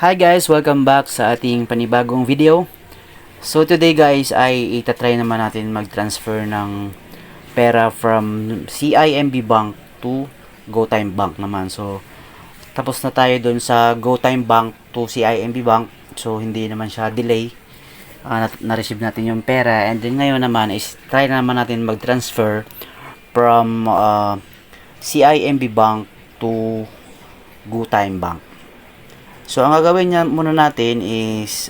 Hi guys! Welcome back sa ating panibagong video. So today guys ay itatry naman natin mag-transfer ng pera from CIMB Bank to GoTime Bank naman. So tapos na tayo dun sa GoTime Bank to CIMB Bank. So hindi naman siya delay. Na-receive natin yung pera. And then ngayon naman is try naman natin mag-transfer from CIMB Bank to GoTime Bank. So, ang gagawin niya muna natin is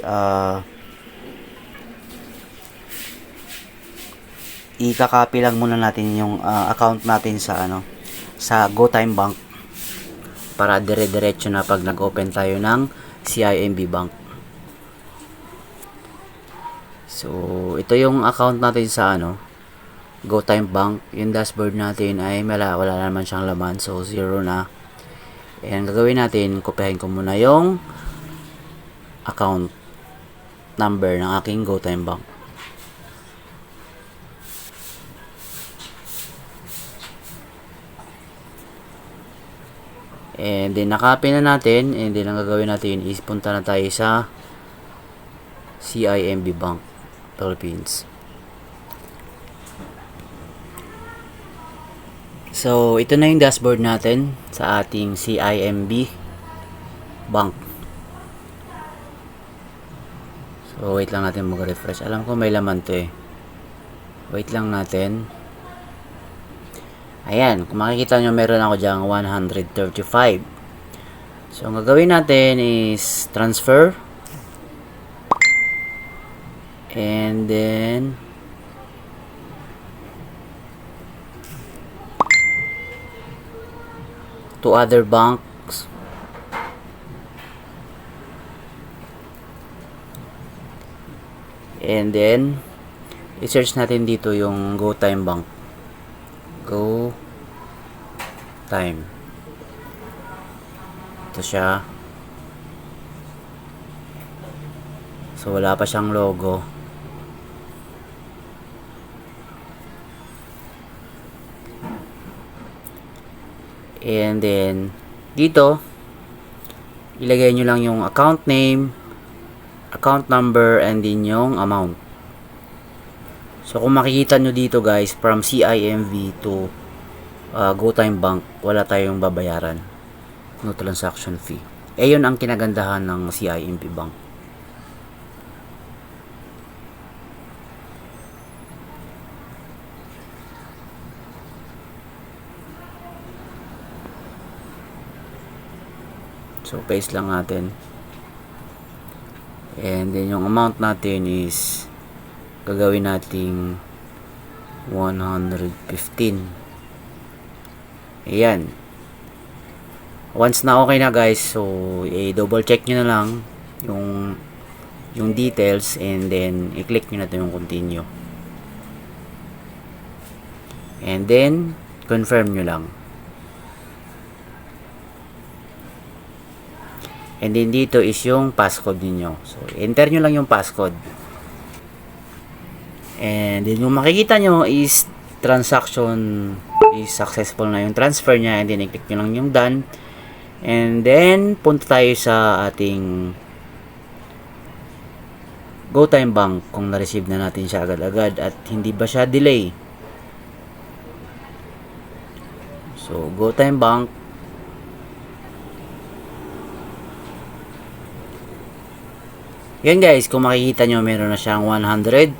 i-copy lang muna natin yung account natin sa GoTime Bank para dire-diretso na pag nag-open tayo ng CIMB Bank. So, ito yung account natin sa GoTime Bank. Yung dashboard natin ay wala naman siyang laman, so zero na. And gagawin natin, kopyahin ko muna yung account number ng aking GoTime Bank. And then nakopy na natin, and then ang gagawin natin is punta na tayo sa CIMB Bank Philippines. So, ito na yung dashboard natin sa ating CIMB Bank. So, wait lang natin mag-refresh. Alam ko may laman to eh. Wait lang natin. Ayan, kung makikita nyo meron ako dyang 135. So, ang gagawin natin is transfer. And then to other banks. And then i-search natin dito yung GoTime Bank. GoTime. Ito siya. So wala pa siyang logo. And then dito ilagay nyo lang yung account name, account number, and then yung amount. So kung makikita nyo dito guys, from CIMB to GoTime Bank, wala tayong babayaran, no transaction fee. Yun ang kinagandahan ng CIMB Bank. So, paste lang natin. And then, yung amount natin is gagawin nating 115. Ayan. Once na okay na guys, so, double check nyo na lang yung details, and then, i-click nyo na ito yung continue. And then, confirm nyo lang. And then dito is yung passcode ninyo. So, enter nyo lang yung passcode. And then yung makikita nyo is transaction is successful na yung transfer nya. And then i-click nyo lang yung done. And then punta tayo sa ating GoTime Bank kung na-receive na natin siya agad-agad at hindi ba siya delay. So, GoTime Bank. Yan guys, kung makikita nyo, meron na siyang 115.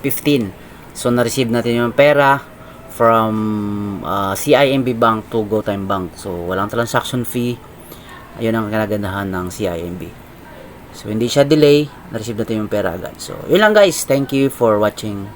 So, na-receive natin yung pera from CIMB Bank to GoTime Bank. So, walang transaction fee. Ayun ang kinagandahan ng CIMB. So, hindi siya delay. Na-receive natin yung pera agad. So, yun lang guys. Thank you for watching.